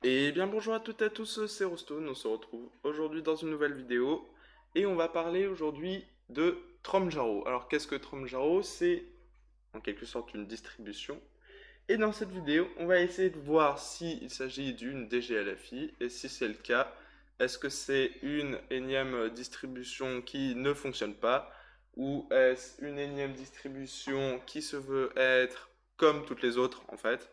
Et bien bonjour à toutes et à tous, c'est Rostone, on se retrouve aujourd'hui dans une nouvelle vidéo et on va parler aujourd'hui de Tromjaro. Alors qu'est-ce que Tromjaro? C'est en quelque sorte une distribution et dans cette vidéo on va essayer de voir s'il s'agit d'une DGLFI et si c'est le cas, est-ce que c'est une énième distribution qui ne fonctionne pas ou est-ce une énième distribution qui se veut être comme toutes les autres en fait.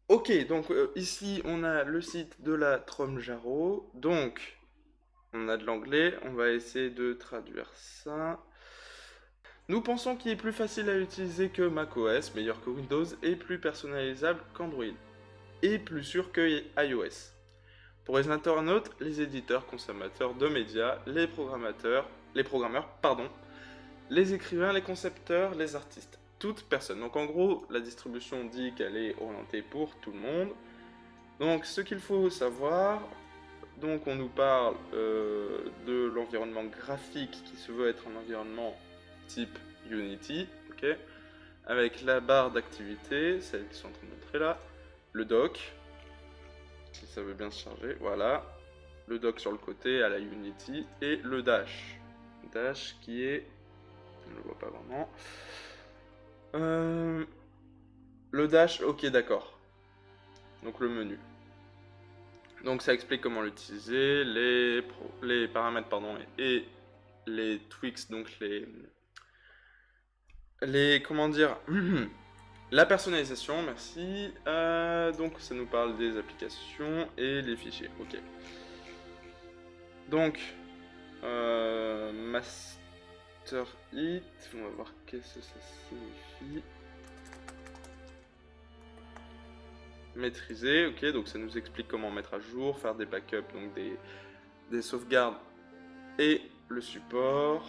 Ok, donc ici on a le site de la Tromjaro. Donc on a de l'anglais, on va essayer de traduire ça. Nous pensons qu'il est plus facile à utiliser que macOS, meilleur que Windows et plus personnalisable qu'Android. Et plus sûr que iOS. Pour les internautes, les éditeurs, consommateurs de médias, les programmeurs, pardon, les écrivains, les concepteurs, les artistes. Toute personne. Donc en gros, la distribution dit qu'elle est orientée pour tout le monde. Donc ce qu'il faut savoir, donc on nous parle de l'environnement graphique qui se veut être un environnement type Unity, ok, avec la barre d'activité, celle qu'ils sont en train de montrer là, le dock, si ça veut bien se charger, voilà, le dock sur le côté à la Unity, et le dash. Dash qui est, on ne le voit pas vraiment, le dash, ok d'accord, donc le menu. Donc ça explique comment l'utiliser, les paramètres pardon, et les tweaks, donc comment dire, la personnalisation, merci. Donc ça nous parle des applications et les fichiers, ok. Donc, Master It, on va voir qu'est-ce que ça signifie. Maîtriser, ok, donc ça nous explique comment mettre à jour, faire des backups, donc des sauvegardes et le support.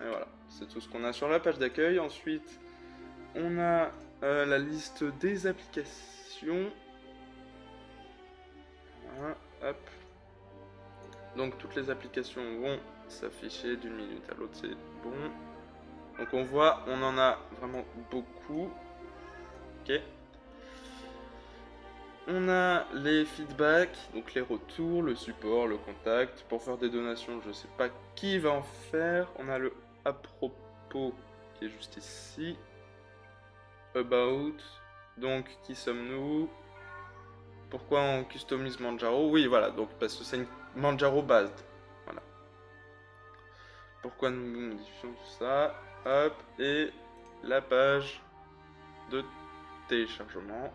Et voilà, c'est tout ce qu'on a sur la page d'accueil. Ensuite, on a la liste des applications. Voilà, hop. Donc toutes les applications vont s'afficher d'une minute à l'autre, c'est bon. Donc on voit, on en a vraiment beaucoup. Ok. On a les feedbacks, donc les retours, le support, le contact. Pour faire des donations, je sais pas qui va en faire. On a le à propos qui est juste ici. About, donc qui sommes-nous? Pourquoi on customise Manjaro? Oui, voilà, donc parce que c'est une Manjaro based. Voilà. Pourquoi nous modifions tout ça? Hop, et la page de téléchargement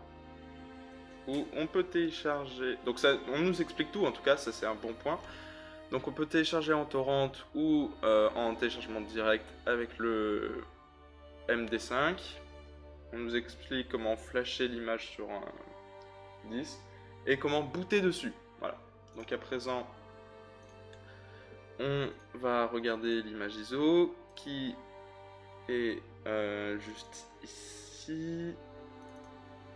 où on peut télécharger. Donc ça, on nous explique tout en tout cas, ça c'est un bon point. Donc on peut télécharger en torrent ou en téléchargement direct avec le MD5. On nous explique comment flasher l'image sur un disque et comment booter dessus. Voilà. Donc à présent, on va regarder l'image ISO qui est juste ici.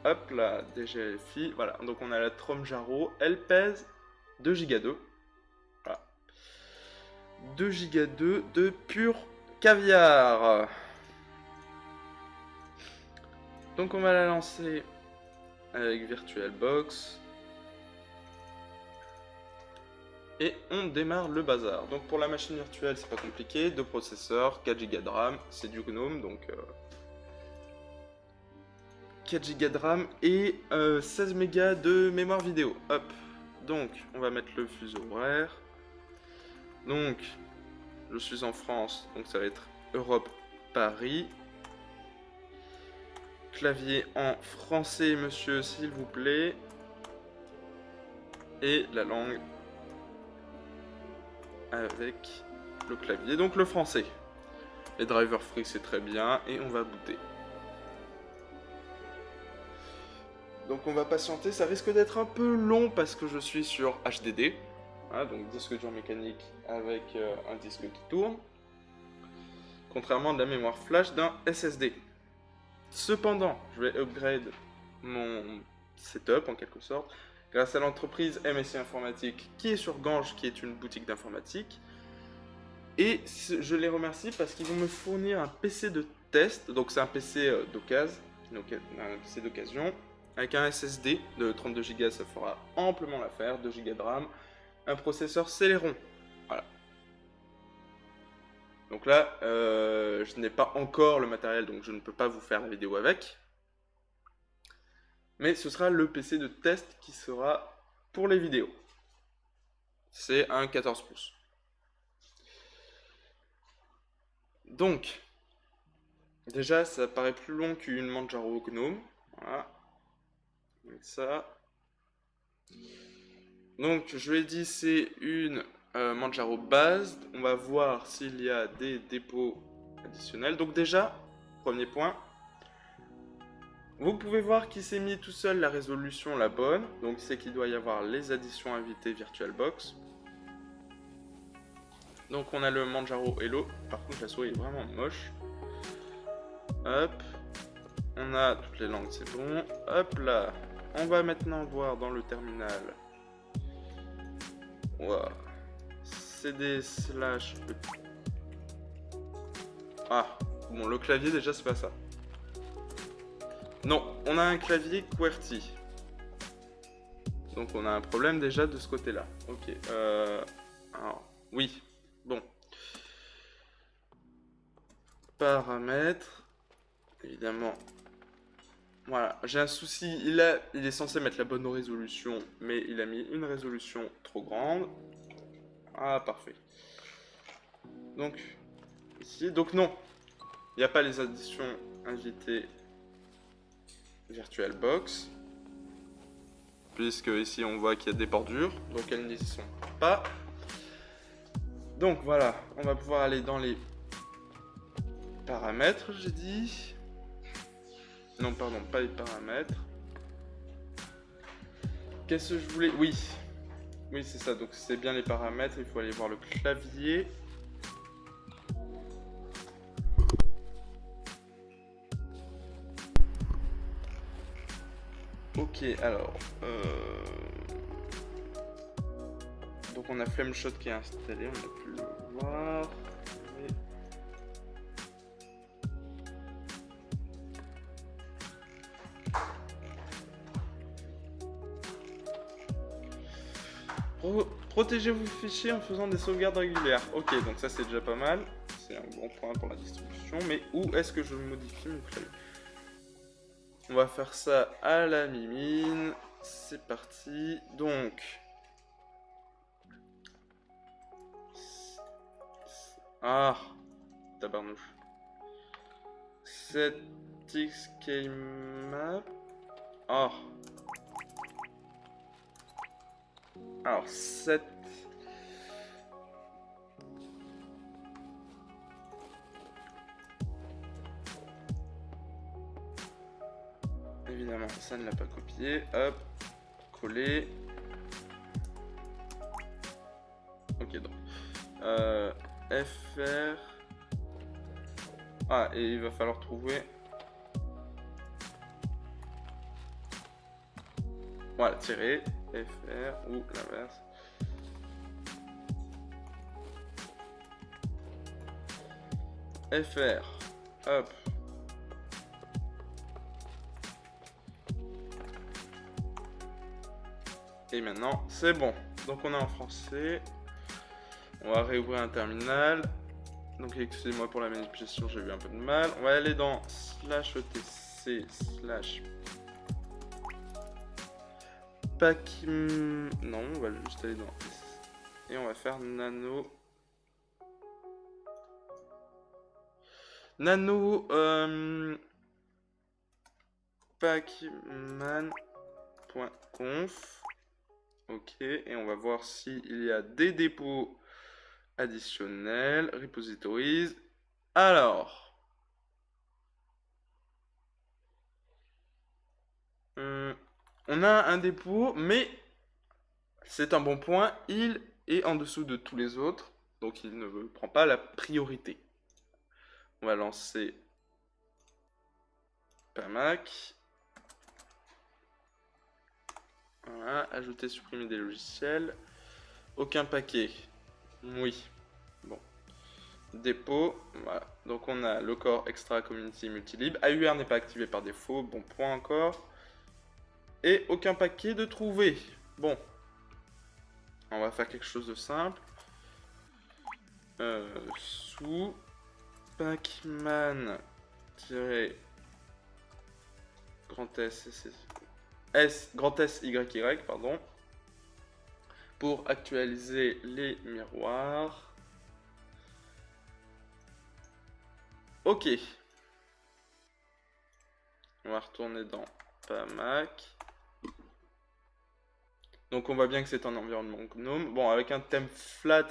Hop là, DGLFI. Voilà, donc on a la Tromjaro. Elle pèse 2 Go 2. Voilà. 2 Go 2 de pur caviar. Donc on va la lancer avec VirtualBox. Et on démarre le bazar. Donc pour la machine virtuelle, c'est pas compliqué. 2 processeurs, 4 Go de RAM, c'est du GNOME, donc 4 Go de RAM et 16 mégas de mémoire vidéo. Hop. Donc on va mettre le fuseau horaire. Donc je suis en France, donc ça va être Europe Paris. Clavier en français, monsieur, s'il vous plaît. Et la langue avec le clavier, donc le français. Les drivers free, c'est très bien. Et on va booter. Donc on va patienter, ça risque d'être un peu long parce que je suis sur HDD. Hein, donc disque dur mécanique avec un disque qui tourne. Contrairement à la mémoire flash d'un SSD. Cependant, je vais upgrade mon setup en quelque sorte. grâce à l'entreprise MSI Informatique qui est sur Gange, qui est une boutique d'informatique. Et je les remercie parce qu'ils vont me fournir un PC de test, donc c'est un PC d'occasion, un PC d'occasion, avec un SSD de 32 Go, ça fera amplement l'affaire, 2 Go de RAM, un processeur Celeron. Voilà. Donc là, je n'ai pas encore le matériel, donc je ne peux pas vous faire la vidéo avec. Mais ce sera le PC de test qui sera pour les vidéos. C'est un 14 pouces. Donc, déjà, ça paraît plus long qu'une Manjaro Gnome. Voilà. Donc ça. Donc, je l'ai dit, c'est une Manjaro base. On va voir s'il y a des dépôts additionnels. Donc déjà, premier point. Vous pouvez voir qu'il s'est mis tout seul la résolution la bonne. Donc c'est qu'il doit y avoir les additions invitées VirtualBox. Donc on a le Manjaro Hello. Par contre la souris est vraiment moche. Hop. On a toutes les langues, c'est bon. Hop là. On va maintenant voir dans le terminal. Wow. CD slash... Ah. Bon, le clavier déjà c'est pas ça. Non, on a un clavier QWERTY. Donc on a un problème déjà de ce côté-là. Ok. Alors, oui. Bon. Paramètres. Évidemment. Voilà, j'ai un souci. Il est censé mettre la bonne résolution, mais il a mis une résolution trop grande. Ah, parfait. Donc, ici. Donc non. Il n'y a pas les additions invitées VirtualBox. Puisque ici on voit qu'il y a des bordures. Donc elles n'y sont pas. Donc voilà, on va pouvoir aller dans les paramètres, j'ai dit. Non, pardon, pas les paramètres. Qu'est-ce que je voulais... Oui. Oui, c'est ça. Donc c'est bien les paramètres. Il faut aller voir le clavier. Ok, alors... Donc on a Flameshot qui est installé. On a pu le voir. Protégez vos fichiers en faisant des sauvegardes régulières. Ok, donc ça c'est déjà pas mal. C'est un bon point pour la distribution. Mais où est-ce que je modifie mon clavier? On va faire ça à la mimine. C'est parti. Donc... Ah, tabarnouche. 7xkmap. Ah. Alors, 7... Évidemment, ça ne l'a pas copié. Hop, coller. Ok, donc. FR. Ah, et il va falloir trouver... Voilà, tirer. FR ou l'inverse. FR. Hop. Et maintenant, c'est bon. Donc on est en français. On va réouvrir un terminal. Donc excusez-moi pour la manipulation, j'ai eu un peu de mal. On va aller dans /etc/ pack... Non, on va juste aller dans... Et on va faire nano... pacman.conf. Ok, et on va voir s'il y a des dépôts additionnels, repositories. Alors, on a un dépôt, mais c'est un bon point, il est en dessous de tous les autres, donc il ne prend pas la priorité. On va lancer Pamac. Voilà, ajouter, supprimer des logiciels. Aucun paquet. Oui. Bon. Dépôt. Voilà. Donc on a le corps extra community multilib. AUR n'est pas activé par défaut. Bon point encore. Et aucun paquet de trouver. Bon. On va faire quelque chose de simple. Sous Pacman grand S YY, pardon, pour actualiser les miroirs. Ok. On va retourner dans Pamac. Donc on voit bien que c'est un environnement GNOME. Bon, avec un thème flat,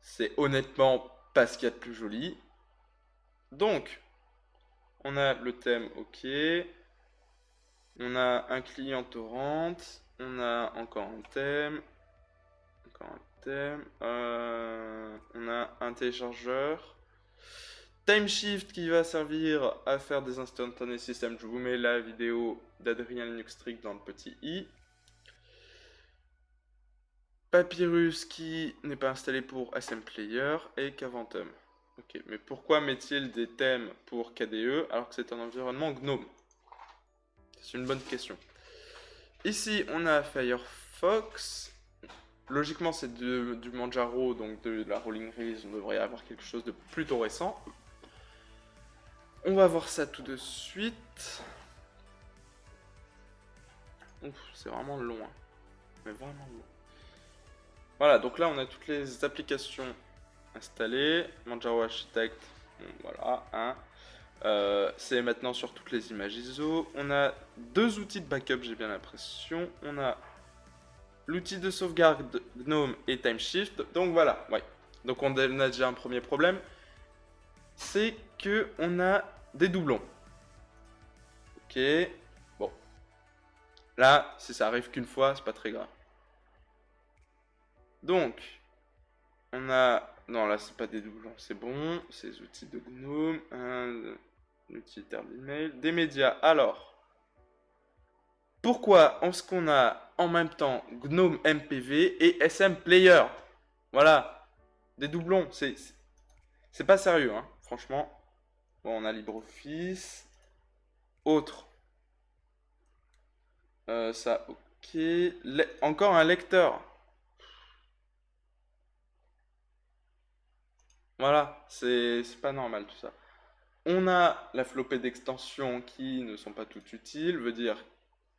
c'est honnêtement pas ce qu'il y a de plus joli. Donc, on a le thème OK. On a un client torrent. On a encore un thème. Encore un thème. On a un téléchargeur. Timeshift qui va servir à faire des instantané systems. Je vous mets la vidéo d'Adrien Linux Strict dans le petit i. Papyrus qui n'est pas installé pour SM Player et Caventum. Ok, mais pourquoi met-il des thèmes pour KDE alors que c'est un environnement GNOME? C'est une bonne question. Ici, on a Firefox. Logiquement, c'est du Manjaro, donc de la Rolling Release. On devrait avoir quelque chose de plutôt récent. On va voir ça tout de suite. Ouf, c'est vraiment long. Hein. Mais vraiment long. Voilà, donc là, on a toutes les applications installées. Manjaro Architect, bon, voilà. Hein. C'est maintenant sur toutes les images ISO. On a deux outils de backup, j'ai bien l'impression. On a l'outil de sauvegarde GNOME et Timeshift. Donc voilà, ouais. Donc on a déjà un premier problème. C'est que on a des doublons. Ok. Bon. Là, si ça arrive qu'une fois, c'est pas très grave. Donc, on a... Non, là, c'est pas des doublons, c'est bon. C'est les outils de GNOME. Un utilitaire d'email. Des médias. Alors, pourquoi est-ce qu'on a en même temps GNOME MPV et SM Player? Voilà. Des doublons. C'est pas sérieux, hein, franchement. Bon, on a LibreOffice. Autre. Ça, ok. Encore un lecteur. Voilà, c'est pas normal tout ça. On a la flopée d'extensions qui ne sont pas toutes utiles, veut dire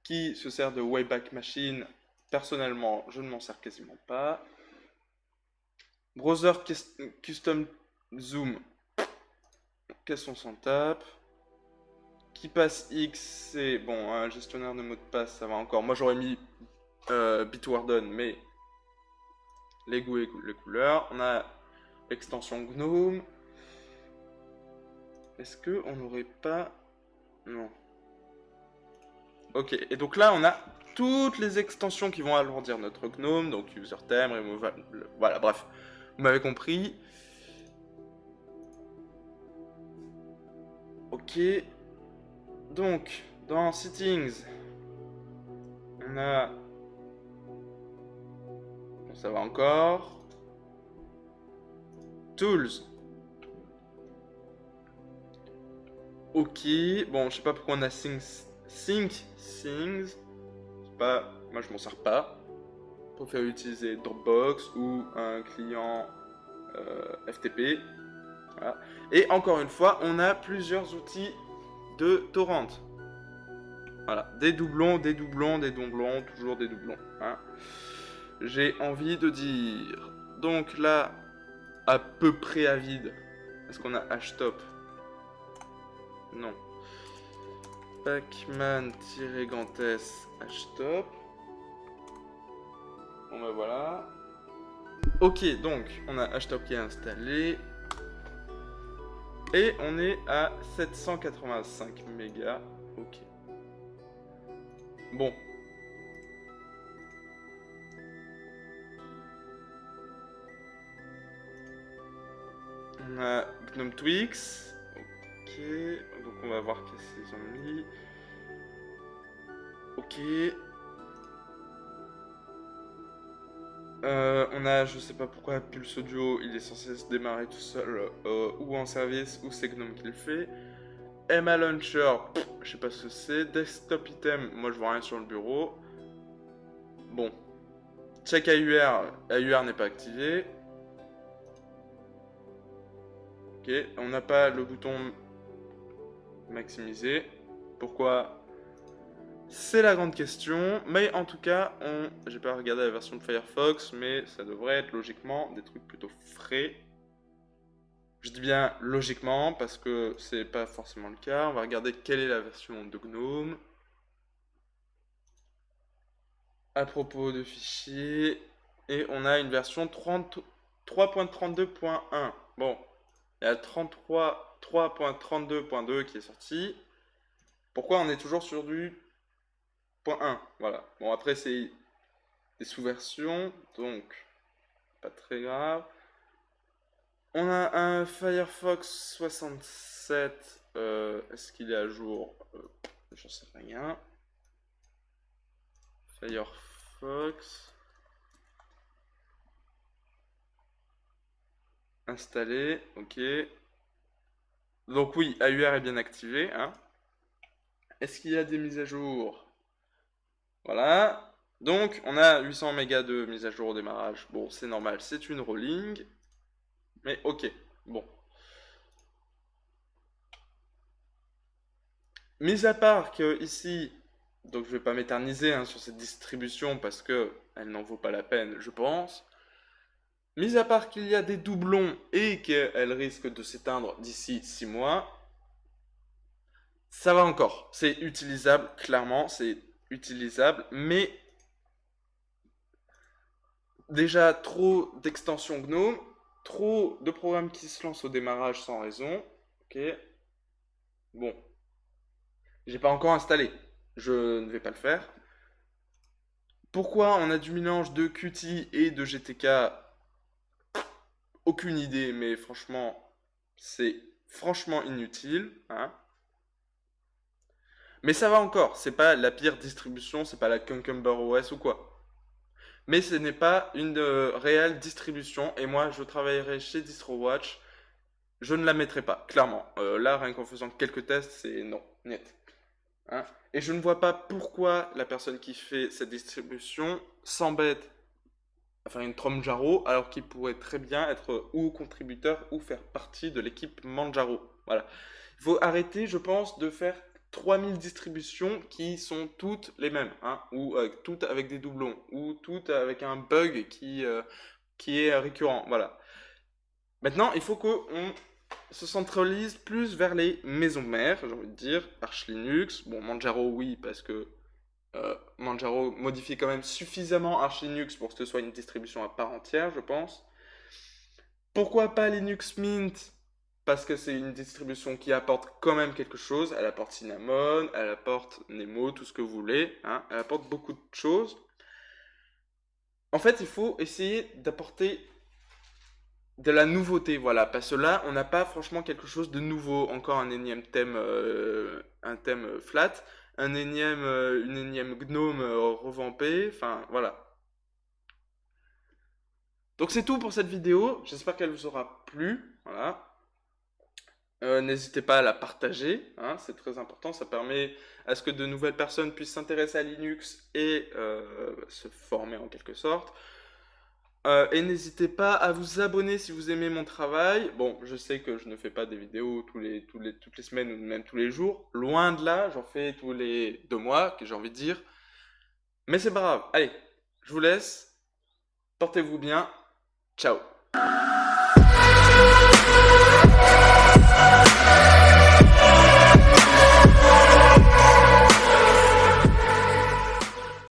qui se sert de Wayback Machine. Personnellement, je ne m'en sers quasiment pas. Browser Custom Zoom, qu'est-ce qu'on s'en tape. Qui passe X, c'est bon, un gestionnaire de mots de passe, ça va encore. Moi j'aurais mis Bitwarden, mais les goûts et les couleurs. On a l'extension GNOME. Est-ce que on n'aurait pas... Non. Ok, et donc là on a toutes les extensions qui vont alourdir notre GNOME, donc user theme, removable, voilà, bref, vous m'avez compris. Ok, donc dans Settings, on a... Bon, ça va encore. Tools. Ok, bon, je sais pas pourquoi on a Things. Things. Pas, moi je m'en sers pas. Pour faire utiliser Dropbox ou un client FTP. Voilà. Et encore une fois, on a plusieurs outils de torrent. Voilà, des doublons, des doublons, des doublons, toujours des doublons. Hein. J'ai envie de dire. Donc là, à peu près à vide. Est-ce qu'on a htop? Non. Pacman-gantes htop. Bon bah voilà. Ok, donc on a htop qui est installé. Et on est à 785 mégas. Ok. Bon. On a GNOME Twix. Ok. Donc on va voir qu'est-ce qu'ils ont mis. Ok. On a, je sais pas pourquoi, Pulse Audio, il est censé se démarrer tout seul, ou en service, ou c'est Gnome qui le fait. Emma Launcher, je sais pas ce que c'est. Desktop Item, moi je vois rien sur le bureau. Bon. Check AUR, AUR n'est pas activé. Ok, on n'a pas le bouton maximiser. Pourquoi? C'est la grande question, mais en tout cas, j'ai pas regardé la version de Firefox, mais ça devrait être logiquement des trucs plutôt frais. Je dis bien logiquement parce que c'est pas forcément le cas. On va regarder quelle est la version de GNOME. À propos de fichiers, et on a une version 3.32.1. Bon, il y a 3.32.2 qui est sorti. Pourquoi on est toujours sur du .1? Voilà. Bon, après, c'est des sous-versions, donc pas très grave. On a un Firefox 67. Est-ce qu'il est à jour? J'en sais rien. Firefox. Installé, ok. Donc oui, AUR est bien activé, hein. Est-ce qu'il y a des mises à jour? Voilà. Donc, on a 800 mégas de mise à jour au démarrage. Bon, c'est normal, c'est une rolling. Mais ok, bon. Mis à part que ici, donc je vais pas m'éterniser sur cette distribution parce que elle n'en vaut pas la peine, je pense. Mis à part qu'il y a des doublons et qu'elle risque de s'éteindre d'ici 6 mois, ça va encore. C'est utilisable, clairement, c'est utilisable, mais déjà trop d'extensions GNOME, trop de programmes qui se lancent au démarrage sans raison. Ok. Bon. J'ai pas encore installé. Je ne vais pas le faire. Pourquoi on a du mélange de Qt et de GTK? Aucune idée, mais franchement, c'est franchement inutile, hein. Mais ça va encore, c'est pas la pire distribution, c'est pas la Cucumber OS ou quoi. Mais ce n'est pas une réelle distribution, et moi je travaillerai chez DistroWatch, je ne la mettrai pas, clairement. Là, rien qu'en faisant quelques tests, c'est non, net. Hein. Et je ne vois pas pourquoi la personne qui fait cette distribution s'embête à faire une Manjaro alors qu'il pourrait très bien être ou contributeur ou faire partie de l'équipe Manjaro. Voilà. Il faut arrêter, je pense, de faire 3000 distributions qui sont toutes les mêmes, hein, ou toutes avec des doublons, ou toutes avec un bug qui est récurrent. Voilà. Maintenant, il faut qu'on se centralise plus vers les maisons mères, j'ai envie de dire, Arch Linux. Bon, Manjaro, oui, parce que Manjaro modifie quand même suffisamment Arch Linux pour que ce soit une distribution à part entière, je pense. Pourquoi pas Linux Mint? Parce que c'est une distribution qui apporte quand même quelque chose. Elle apporte Cinnamon, elle apporte Nemo, tout ce que vous voulez. Hein. Elle apporte beaucoup de choses. En fait, il faut essayer d'apporter de la nouveauté, voilà. Parce que là, on n'a pas franchement quelque chose de nouveau. Encore un énième thème, un thème flat. Une énième gnome revampé. Enfin, voilà. Donc c'est tout pour cette vidéo. J'espère qu'elle vous aura plu. Voilà. N'hésitez pas à la partager, hein, c'est très important, ça permet à ce que de nouvelles personnes puissent s'intéresser à Linux et se former en quelque sorte. Et n'hésitez pas à vous abonner si vous aimez mon travail. Bon, je sais que je ne fais pas des vidéos toutes les semaines ou même tous les jours. Loin de là, j'en fais tous les 2 mois, que j'ai envie de dire. Mais c'est pas grave. Allez, je vous laisse. Portez-vous bien. Ciao.